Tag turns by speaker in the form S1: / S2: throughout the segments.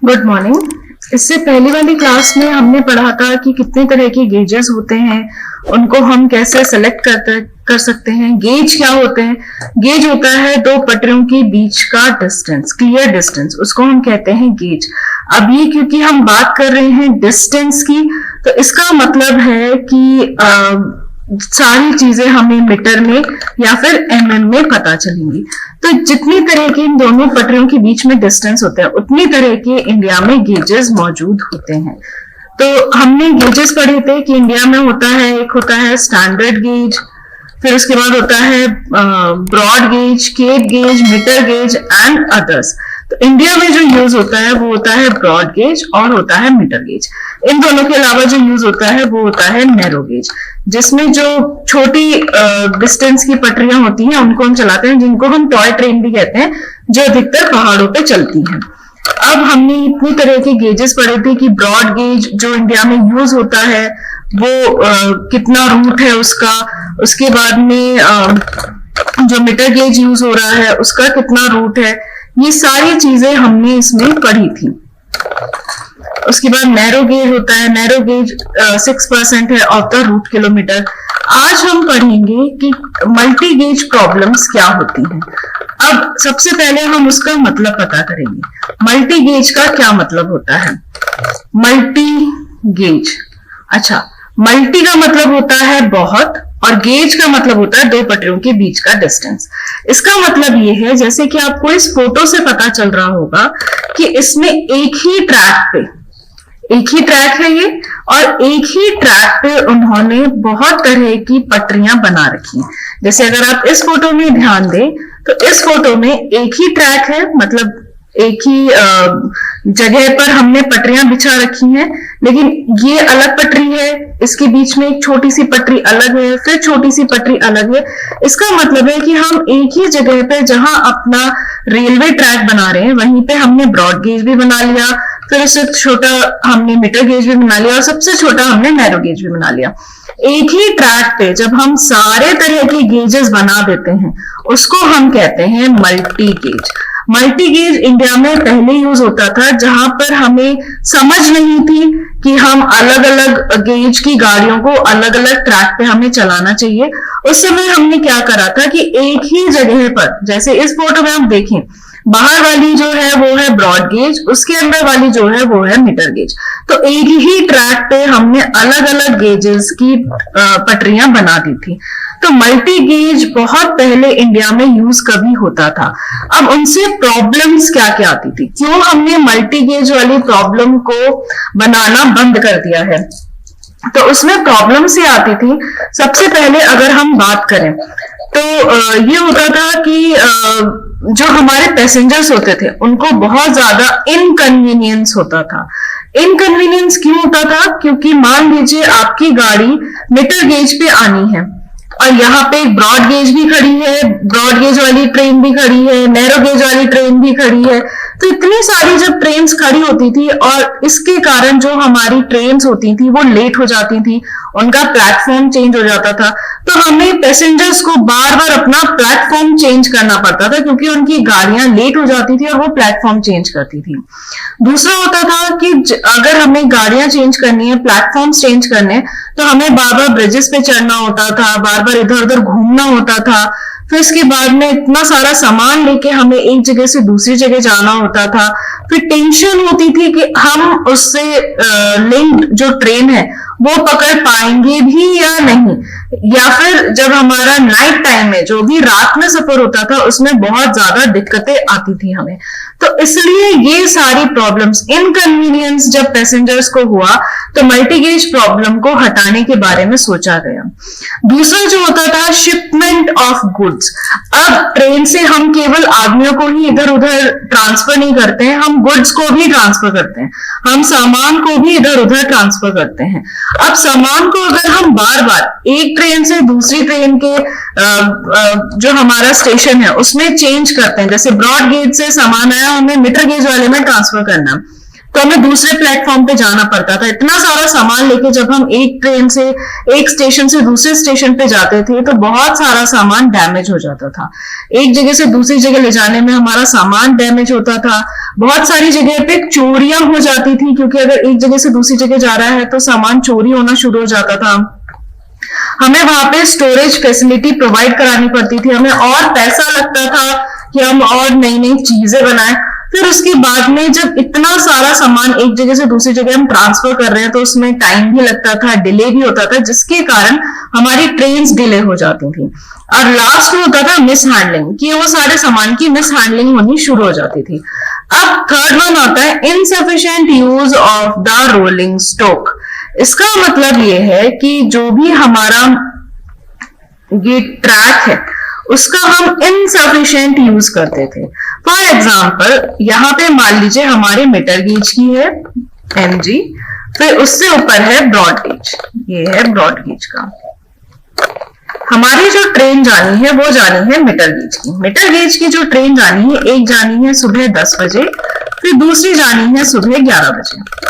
S1: Good morning. इससे पहली वाली क्लास में हमने पढ़ा था कि कितने तरह के गेजेस होते हैं, उनको हम कैसे सेलेक्ट कर सकते हैं। गेज क्या होते हैं? गेज होता है दो पटरियों के बीच का डिस्टेंस, क्लियर डिस्टेंस, उसको हम कहते हैं गेज। अब ये क्योंकि हम बात कर रहे हैं डिस्टेंस की, तो इसका मतलब है कि सारी चीजें हमें मीटर में या फिर एमएम में पता चलेंगी। तो जितनी तरह के इन दोनों पटरियों के बीच में डिस्टेंस होता है, उतनी तरह के इंडिया में गेजेस मौजूद होते हैं। तो हमने गेजेस पढ़े थे कि इंडिया में एक होता है स्टैंडर्ड गेज, फिर उसके बाद होता है broad gauge, cape gauge, metre gauge and others. तो इंडिया में जो यूज होता है वो होता है ब्रॉड गेज और होता है मीटर गेज। इन दोनों के अलावा जो यूज होता है वो होता है नैरो गेज, जिसमें जो छोटी डिस्टेंस की पटरियां होती हैं उनको हम चलाते हैं, जिनको हम टॉय ट्रेन भी कहते हैं, जो अधिकतर पहाड़ों पे चलती हैं। अब हमने इतनी तरह के गेजेस पढ़े थे कि ब्रॉड गेज जो इंडिया में यूज होता है वो कितना रूट है उसका, उसके बाद में जो मीटर गेज यूज हो रहा है उसका कितना रूट है, ये सारी चीजें हमने इसमें पढ़ी थी। उसके बाद नैरो गेज होता है, नैरो गेज 6% है ऑफ द रूट किलोमीटर। आज हम पढ़ेंगे कि मल्टी गेज प्रॉब्लम्स क्या होती हैं। अब सबसे पहले हम उसका मतलब पता करेंगे। मल्टी गेज का क्या मतलब होता है? मल्टी गेज, अच्छा, मल्टी का मतलब होता है बहुत और गेज का मतलब होता है दो पटरियों के बीच का डिस्टेंस। इसका मतलब ये है, जैसे कि आपको इस फोटो से पता चल रहा होगा कि इसमें एक ही ट्रैक है ये, और एक ही ट्रैक पे उन्होंने बहुत तरह की पटरियां बना रखी हैं। जैसे अगर आप इस फोटो में ध्यान दें तो इस फोटो में एक ही ट्रैक है, मतलब एक ही जगह पर हमने पटरियां बिछा रखी हैं, लेकिन ये अलग पटरी है, इसके बीच में एक छोटी सी पटरी अलग है, फिर छोटी सी पटरी अलग है। इसका मतलब है कि हम एक ही जगह पे जहां अपना रेलवे ट्रैक बना रहे हैं वहीं पे हमने ब्रॉड गेज भी बना लिया, फिर उससे छोटा हमने मीटर गेज भी बना लिया और सबसे छोटा हमने नैरो गेज भी बना लिया। एक ही ट्रैक पे जब हम सारे तरह के गेजेस बना देते हैं उसको हम कहते हैं multi gauge. Multi gauge India में पहले यूज होता था जहां पर हमें समझ नहीं थी कि हम अलग अलग गेज की गाड़ियों को अलग अलग ट्रैक पे हमें चलाना चाहिए। उस समय हमने क्या करा था कि एक ही जगह पर, जैसे इस फोटो में आप देखें, बाहर वाली जो है वो है ब्रॉड गेज, उसके अंदर वाली जो है वो है मीटर गेज। तो एक ही ट्रैक पे हमने अलग अलग गेजेस की पटरियां बना दी थी। तो मल्टी गेज बहुत पहले इंडिया में यूज कभी होता था। अब उनसे प्रॉब्लम्स क्या क्या आती थी, क्यों हमने मल्टी गेज वाली प्रॉब्लम को बनाना बंद कर दिया है? तो उसमें प्रॉब्लम से आती थी। सबसे पहले अगर हम बात करें तो ये होता था कि जो हमारे पैसेंजर्स होते थे उनको बहुत ज्यादा इनकन्वीनियंस होता था। इनकन्वीनियंस क्यों होता था? क्योंकि मान लीजिए आपकी गाड़ी मीटर गेज पे आनी है और यहाँ पे एक ब्रॉड गेज भी खड़ी है, ब्रॉड गेज वाली ट्रेन भी खड़ी है, नैरो गेज वाली ट्रेन भी खड़ी है। तो इतनी सारी जब ट्रेन्स खड़ी होती थी और इसके कारण जो हमारी ट्रेन्स होती थी वो लेट हो जाती थी, उनका प्लेटफॉर्म चेंज हो जाता था, तो हमें पैसेंजर्स को बार बार अपना प्लेटफॉर्म चेंज करना पड़ता था क्योंकि उनकी गाड़ियां लेट हो जाती थी और वो प्लेटफॉर्म चेंज करती थी। दूसरा होता था कि अगर हमें गाड़ियां चेंज करनी है, प्लेटफॉर्म चेंज करने, तो हमें बार बार ब्रिजेस पे चढ़ना होता था, बार बार इधर उधर घूमना होता था, फिर इसके बाद में इतना सारा सामान लेके हमें एक जगह से दूसरी जगह जाना होता था। फिर टेंशन होती थी कि हम उससे लिंक्ड जो ट्रेन है वो पकड़ पाएंगे भी या नहीं, या फिर जब हमारा नाइट टाइम में जो भी रात में सफर होता था उसमें बहुत ज्यादा दिक्कतें आती थी हमें। तो इसलिए ये सारी प्रॉब्लम्स, इनकन्वीनियंस जब पैसेंजर्स को हुआ तो मल्टी गेज प्रॉब्लम को हटाने के बारे में सोचा गया। दूसरा जो होता था शिपमेंट ऑफ गुड्स। अब ट्रेन से हम केवल आदमियों को ही इधर उधर ट्रांसफर नहीं करते हैं, हम गुड्स को भी ट्रांसफर करते हैं, हम सामान को भी इधर उधर ट्रांसफर करते हैं। अब सामान को अगर हम बार बार एक ट्रेन से दूसरी ट्रेन के जो हमारा स्टेशन है उसमें चेंज करते हैं, जैसे ब्रॉड गेज से सामान आया हमें मीटर गेज वाले में ट्रांसफर करना, तो हमें दूसरे प्लेटफॉर्म पे जाना पड़ता था। इतना सारा सामान लेके जब हम एक ट्रेन से, एक स्टेशन से दूसरे स्टेशन पे जाते थे तो बहुत सारा सामान डैमेज हो जाता था। एक जगह से दूसरी जगह ले जाने में हमारा सामान डैमेज होता था। बहुत सारी जगह पे चोरियां हो जाती थी, क्योंकि अगर एक जगह से दूसरी जगह जा रहा है तो सामान चोरी होना शुरू हो जाता था। हमें वहां पे स्टोरेज फैसिलिटी प्रोवाइड करानी पड़ती थी, हमें और पैसा लगता था कि हम और नई नई चीजें बनाएं। फिर उसके बाद में जब इतना सारा सामान एक जगह से दूसरी जगह हम ट्रांसफर कर रहे हैं तो उसमें टाइम भी लगता था, डिले भी होता था, जिसके कारण हमारी ट्रेन्स डिले हो जाती थी। और लास्ट में होता था मिस हैंडलिंग, कि वो सारे सामान की मिस हैंडलिंग होनी शुरू हो जाती थी। अब थर्ड वन आता है insufficient use of the rolling stock. इसका मतलब ये है कि जो भी हमारा ये ट्रैक है उसका हम इनसफिशिएंट यूज करते थे। फॉर एग्जाम्पल यहाँ पे मान लीजिए हमारे मीटर गेज की है mg, फिर उससे ऊपर है ब्रॉड गेज, ये है ब्रॉड गेज का। हमारी जो ट्रेन जानी है वो जानी है मीटर गेज की। मीटर गेज की जो ट्रेन जानी है, एक जानी है सुबह 10 बजे, फिर दूसरी जानी है सुबह 11 बजे।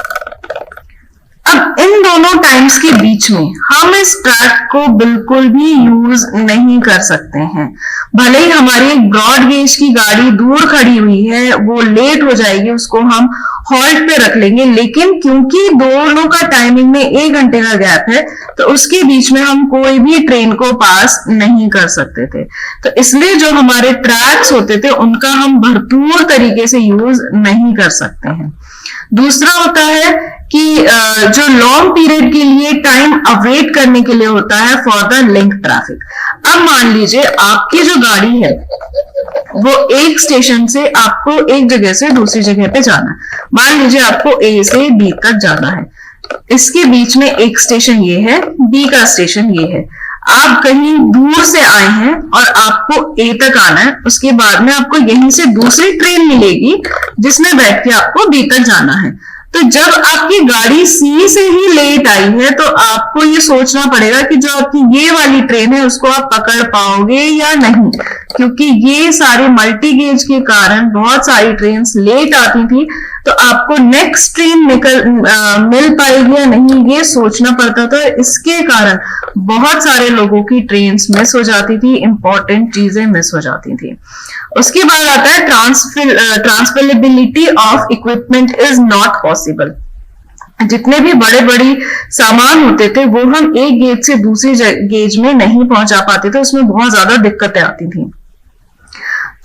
S1: अब इन दोनों टाइम्स के बीच में हम इस ट्रैक को बिल्कुल भी यूज नहीं कर सकते हैं। भले ही हमारी एक ब्रॉड गेज की गाड़ी दूर खड़ी हुई है, वो लेट हो जाएगी, उसको हम हॉल्ट पे रख लेंगे, लेकिन क्योंकि दोनों का टाइमिंग में 1 घंटे का गैप है तो उसके बीच में हम कोई भी ट्रेन को पास नहीं कर सकते थे। तो इसलिए जो हमारे ट्रैक्स होते थे उनका हम भरपूर तरीके से यूज नहीं कर सकते हैं। दूसरा होता है कि जो लॉन्ग पीरियड के लिए टाइम अवेट करने के लिए होता है फॉर द लिंक ट्रैफिक। अब मान लीजिए आपकी जो गाड़ी है वो एक स्टेशन से आपको एक जगह से दूसरी जगह पे जाना है। मान लीजिए आपको ए से बी तक जाना है, इसके बीच में एक स्टेशन ये है, बी का स्टेशन ये है। आप कहीं दूर से आए हैं और आपको ए तक आना है, उसके बाद में आपको यहीं से दूसरी ट्रेन मिलेगी जिसमें बैठ के आपको बी तक जाना है। तो जब आपकी गाड़ी सी से ही लेट आई है तो आपको ये सोचना पड़ेगा कि जो आपकी ये वाली ट्रेन है उसको आप पकड़ पाओगे या नहीं, क्योंकि ये सारे मल्टी गेज के कारण बहुत सारी ट्रेन लेट आती थी। तो आपको नेक्स्ट ट्रेन मिल पाएगी या नहीं ये सोचना पड़ता था। इसके कारण बहुत सारे लोगों की ट्रेन मिस हो जाती थी, इंपॉर्टेंट चीजें मिस हो जाती थी। उसके बाद आता है transferability of equipment is not possible. जितने भी बड़े बड़ी सामान होते थे वो हम एक गेज से दूसरी गेज में नहीं पहुंचा पाते थे, उसमें बहुत ज्यादा दिक्कतें आती थी।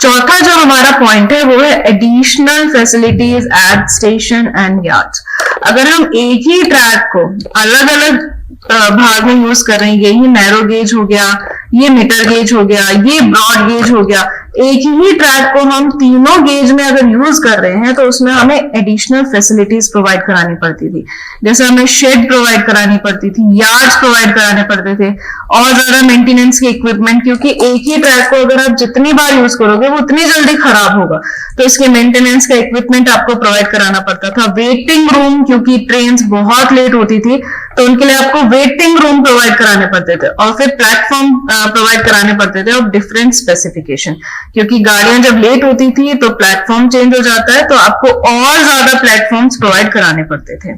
S1: चौथा जो हमारा पॉइंट है वो है additional facilities eight station and yards. अगर हम एक ही ट्रैक को अलग अलग भाग में यूज कर रहे हैं, यही नैरो गेज हो गया, ये मीटर गेज हो गया, ये ब्रॉड गेज हो गया, एक ही ट्रैक को हम तीनों गेज में अगर यूज कर रहे हैं तो उसमें हमें एडिशनल फैसिलिटीज प्रोवाइड करानी पड़ती थी। जैसे हमें शेड प्रोवाइड करानी पड़ती थी, यार्ड्स प्रोवाइड कराने पड़ते थे, और ज्यादा मेंटेनेंस के इक्विपमेंट, क्योंकि एक ही ट्रैक को अगर आप जितनी बार यूज करोगे वो उतनी जल्दी खराब होगा, तो इसके मेंटेनेंस का इक्विपमेंट आपको प्रोवाइड कराना पड़ता था। वेटिंग रूम, क्योंकि ट्रेन बहुत लेट होती थी तो उनके लिए आपको वेटिंग रूम प्रोवाइड कराने पड़ते थे, और फिर प्लेटफॉर्म प्रोवाइड कराने पड़ते थे ऑफ डिफरेंट स्पेसिफिकेशन, क्योंकि गाड़ियां जब लेट होती थी तो प्लेटफॉर्म चेंज हो जाता है, तो आपको और ज्यादा प्लेटफॉर्म्स प्रोवाइड कराने पड़ते थे।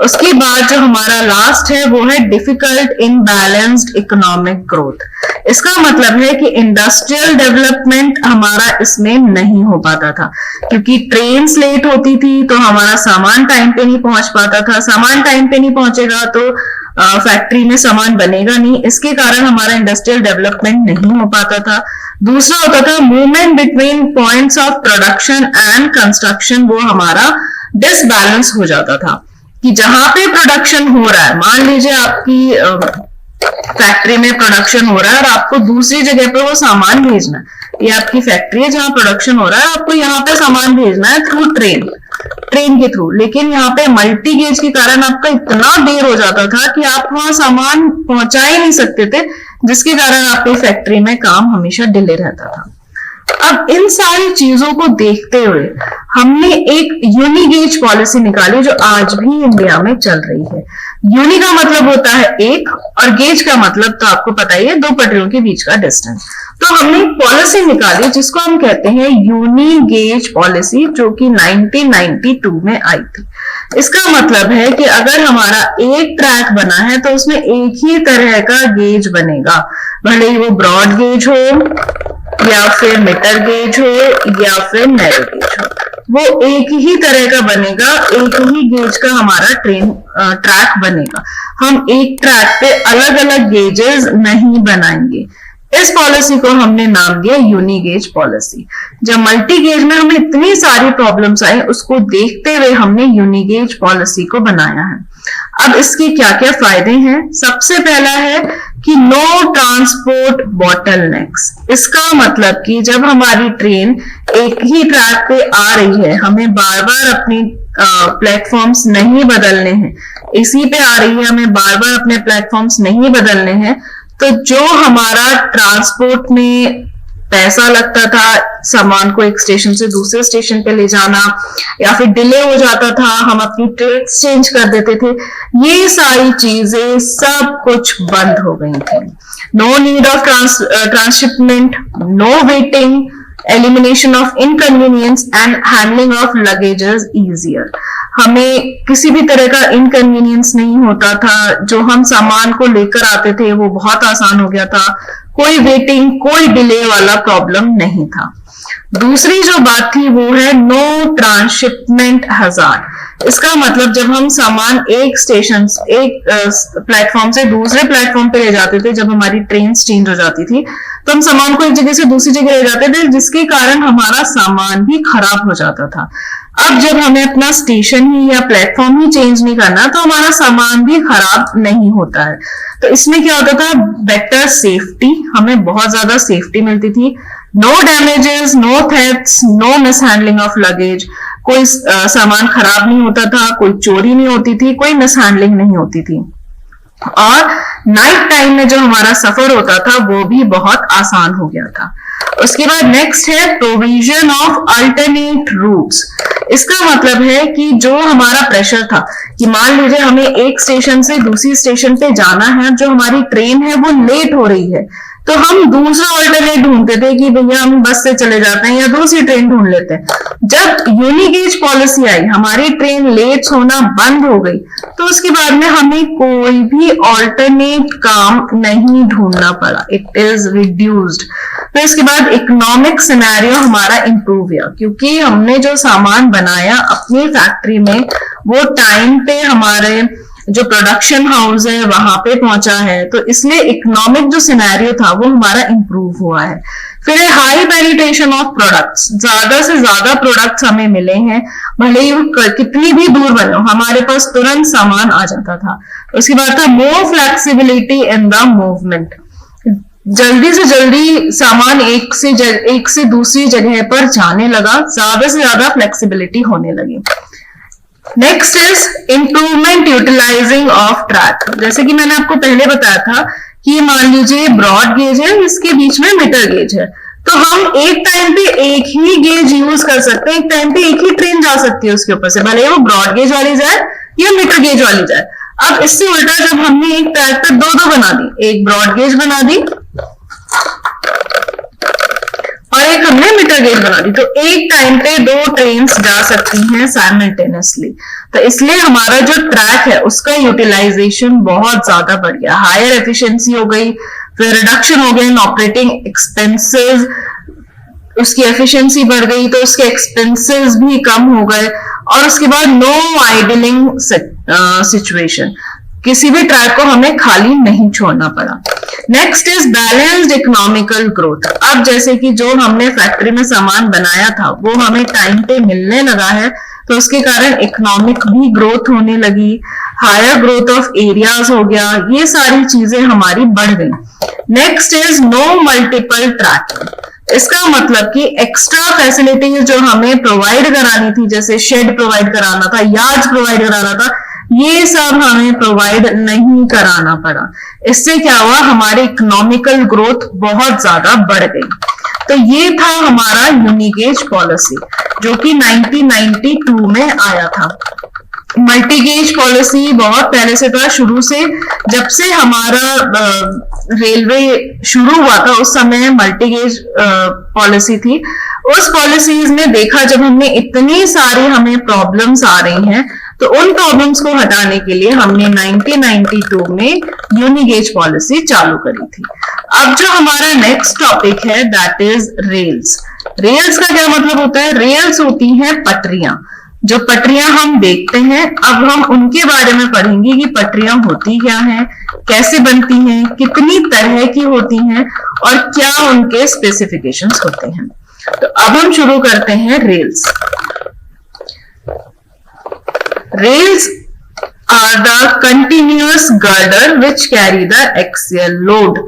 S1: उसके बाद जो हमारा लास्ट है वो है डिफिकल्ट इनबैलेंस्ड इकोनॉमिक ग्रोथ। इसका मतलब है कि इंडस्ट्रियल डेवलपमेंट हमारा इसमें नहीं हो पाता था, क्योंकि ट्रेन लेट होती थी तो हमारा सामान टाइम पे नहीं पहुंच पाता था। सामान टाइम पे नहीं पहुंचेगा तो फैक्ट्री में सामान बनेगा नहीं, इसके कारण हमारा इंडस्ट्रियल डेवलपमेंट नहीं हो पाता था। दूसरा होता था movement between points of production and construction, वो हमारा डिसबैलेंस हो जाता था कि जहां पे प्रोडक्शन हो रहा है, मान लीजिए आपकी फैक्ट्री में प्रोडक्शन हो रहा है और आपको दूसरी जगह पे वो सामान भेजना है, ये आपकी फैक्ट्री है जहां प्रोडक्शन हो रहा है, आपको यहाँ पे सामान भेजना है थ्रू ट्रेन के थ्रू, लेकिन यहाँ पे मल्टी गेज के कारण आपका इतना देर हो जाता था कि आप वहां सामान पहुंचा ही नहीं सकते थे, जिसके कारण आपकी फैक्ट्री में काम हमेशा डिले रहता था। अब इन सारी चीजों को देखते हुए हमने एक यूनिगेज पॉलिसी निकाली जो आज भी इंडिया में चल रही है। यूनि का मतलब होता है एक, और गेज का मतलब तो आपको पता ही है, दो पटरियों के बीच का डिस्टेंस। तो हमने एक पॉलिसी निकाली जिसको हम कहते हैं यूनी गेज पॉलिसी, जो कि 1992 में आई थी। इसका मतलब है कि अगर हमारा एक ट्रैक बना है तो उसमें एक ही तरह का गेज बनेगा, भले ही वो ब्रॉड गेज हो या फिर मीटर गेज हो या फिर नैरो गेज हो, वो एक ही तरह का बनेगा, एक ही गेज का हमारा ट्रैक बनेगा। हम एक ट्रैक पे अलग अलग गेजेस नहीं बनाएंगे। इस पॉलिसी को हमने नाम दिया यूनी गेज पॉलिसी। जब मल्टी गेज में हमें इतनी सारी प्रॉब्लम्स आई, उसको देखते हुए हमने यूनी गेज पॉलिसी को बनाया है। अब इसके क्या क्या फायदे हैं? सबसे पहला है कि नो ट्रांसपोर्ट बॉटलनेक्स। इसका मतलब कि जब हमारी ट्रेन एक ही ट्रैक पे आ रही है, हमें बार बार अपनी प्लेटफॉर्म्स नहीं बदलने हैं, इसी पे आ रही है, हमें बार बार अपने प्लेटफॉर्म्स नहीं बदलने हैं, तो जो हमारा ट्रांसपोर्ट में पैसा लगता था, सामान को एक स्टेशन से दूसरे स्टेशन पे ले जाना, या फिर डिले हो जाता था, हम अपनी ट्रेन चेंज कर देते थे, ये सारी चीजें सब कुछ बंद हो गई थी। No need of transshipment, no waiting, elimination of inconvenience and handling of luggages easier. हमें किसी भी तरह का इनकन्वीनियंस नहीं होता था, जो हम सामान को लेकर आते थे वो बहुत आसान हो गया था, कोई वेटिंग, कोई डिले वाला प्रॉब्लम नहीं था। दूसरी जो बात थी वो है नो ट्रांसशिपमेंट हजार्ड। इसका मतलब जब हम सामान एक स्टेशन, एक प्लेटफॉर्म से दूसरे प्लेटफॉर्म पे ले जाते थे, जब हमारी ट्रेन चेंज हो जाती थी, तो हम सामान को एक जगह से दूसरी जगह ले जाते थे, जिसके कारण हमारा सामान भी खराब हो जाता था। अब जब हमें अपना स्टेशन ही या प्लेटफॉर्म ही चेंज नहीं करना, तो हमारा सामान भी खराब नहीं होता है। तो इसमें क्या होता था? बेटर सेफ्टी, हमें बहुत ज्यादा सेफ्टी मिलती थी। No damages, no thefts, no mishandling of luggage. कोई सामान खराब नहीं होता था, कोई चोरी नहीं होती थी, कोई मिसहैंडलिंग नहीं होती थी। और नाइट टाइम में जो हमारा सफर होता था वो भी बहुत आसान हो गया था। उसके बाद नेक्स्ट है प्रोविजन ऑफ अल्टरनेट रूट्स। इसका मतलब है कि जो हमारा प्रेशर था कि मान लीजिए हमें एक स्टेशन से दूसरी स्टेशन पे जाना है, जो हमारी ट्रेन है वो लेट हो रही है, तो हम दूसरा ऑल्टरनेट ढूंढते थे कि भैया हम बस से चले जाते हैं या दूसरी ट्रेन ढूंढ लेते हैं। जब यूनिगेज पॉलिसी आई, हमारी ट्रेन लेट होना बंद हो गई, तो उसके बाद में हमें कोई भी ऑल्टरनेट काम नहीं ढूंढना पड़ा। It is reduced. फिर इसके बाद इकोनॉमिक सिनेरियो हमारा इंप्रूव हुआ, क्योंकि हमने जो सामान बनाया अपनी फैक्ट्री में वो टाइम पे हमारे जो प्रोडक्शन हाउस है वहां पे पहुंचा है, तो इसलिए इकोनॉमिक जो सिनेरियो था वो हमारा इंप्रूव हुआ है। फिर हाई पेनिट्रेशन ऑफ प्रोडक्ट्स, ज्यादा से ज्यादा प्रोडक्ट्स हमें मिले हैं, भले ही वो कितनी भी दूर बने हो, हमारे पास तुरंत सामान आ जाता था। उसके बाद था मोर फ्लेक्सिबिलिटी इन द मूवमेंट, जल्दी से जल्दी सामान एक से दूसरी जगह पर जाने लगा, ज्यादा से ज्यादा फ्लेक्सिबिलिटी होने लगी। Next is improvement utilising of track. जैसे कि मैंने आपको पहले बताया था कि मान लीजिए ब्रॉड गेज है, इसके बीच में मीटर गेज है, तो हम एक टाइम पे एक ही गेज यूज कर सकते हैं, एक टाइम पे एक ही ट्रेन जा सकती है उसके ऊपर से, भले वो ब्रॉड गेज वाली जाए या मीटर गेज वाली जाए। अब इससे उल्टा जब हमने एक ट्रैक पे दो बना दी, एक ब्रॉड गेज बना दी और एक हमने मीटर गेज बना दी, तो एक टाइम पे दो ट्रेन्स जा सकती हैं साइमल्टेनियसली। तो इसलिए हमारा जो ट्रैक है उसका यूटिलाइजेशन बहुत ज्यादा बढ़ गया, हायर एफिशिएंसी हो गई, फिर रिडक्शन हो गई इन ऑपरेटिंग एक्सपेंसेस, उसकी एफिशिएंसी बढ़ गई तो उसके एक्सपेंसेस भी कम हो गए। और उसके बाद नो आइडलिंग सिचुएशन, किसी भी ट्रैक को हमें खाली नहीं छोड़ना पड़ा। Next is balanced economical growth. अब जैसे कि जो हमने फैक्ट्री में सामान बनाया था वो हमें टाइम पे मिलने लगा है, तो उसके कारण इकोनॉमिक भी ग्रोथ होने लगी, हायर ग्रोथ ऑफ एरियाज हो गया, ये सारी चीजें हमारी बढ़ गई। Next is no multiple track. इसका मतलब कि एक्स्ट्रा फैसिलिटीज जो हमें प्रोवाइड करानी थी, जैसे शेड प्रोवाइड कराना था, यार्ड्स प्रोवाइड कराना था, ये सब हमें प्रोवाइड नहीं कराना पड़ा। इससे क्या हुआ, हमारी इकोनॉमिकल ग्रोथ बहुत ज्यादा बढ़ गई। तो ये था हमारा यूनिगेज पॉलिसी जो कि 1992 में आया था। मल्टी गेज पॉलिसी बहुत पहले से था, शुरू से जब से हमारा रेलवे शुरू हुआ था उस समय मल्टी गेज पॉलिसी थी। उस पॉलिसीज में देखा जब हमने इतनी सारी हमें प्रॉब्लम्स आ रही हैं, तो उन प्रॉब्लम्स को हटाने के लिए हमने 1992 में यूनिगेज पॉलिसी चालू करी थी। अब जो हमारा नेक्स्ट टॉपिक है दैट इज रेल्स। रेल्स का क्या मतलब होता है? रेल्स होती हैं पटरियां। जो पटरियां हम देखते हैं, अब हम उनके बारे में पढ़ेंगे कि पटरियां होती क्या हैं, कैसे बनती हैं, कितनी तरह की होती हैं और क्या उनके स्पेसिफिकेशंस होते हैं। तो अब हम शुरू करते हैं rails. Rails are the continuous girder which carry the axial load.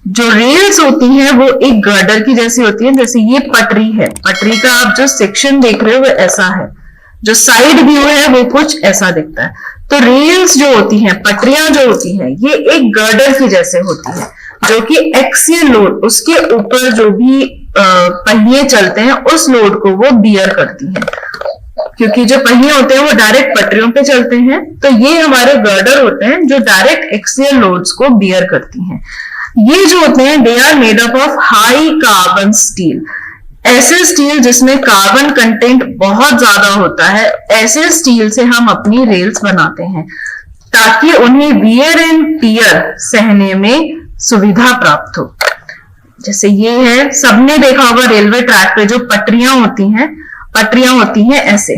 S1: जो रेल्स होती हैं वो एक गर्डर की जैसी होती है। जैसे ये पटरी है, पटरी का आप जो सेक्शन देख रहे हो वो ऐसा है, जो साइड व्यू है वो कुछ ऐसा दिखता है। तो रेल्स जो होती हैं, पटरियां जो होती हैं, ये एक गर्डर की जैसे होती है, जो कि एक्सियल लोड, उसके ऊपर जो भी पहिए चलते हैं उस लोड को वो बियर करती हैं। क्योंकि जो पहिए होते हैं वो डायरेक्ट पटरियों पे चलते हैं, तो ये हमारे गर्डर होते हैं जो डायरेक्ट एक्सियल लोड्स को बियर करती हैं। ये जो होते हैं they are made up of high carbon steel. ऐसे स्टील जिसमें कार्बन कंटेंट बहुत ज्यादा होता है, ऐसे स्टील से हम अपनी रेल्स बनाते हैं ताकि उन्हें वियर एंड टियर सहने में सुविधा प्राप्त हो। जैसे ये है, सबने देखा होगा रेलवे ट्रैक पे जो पटरियां होती हैं ऐसे,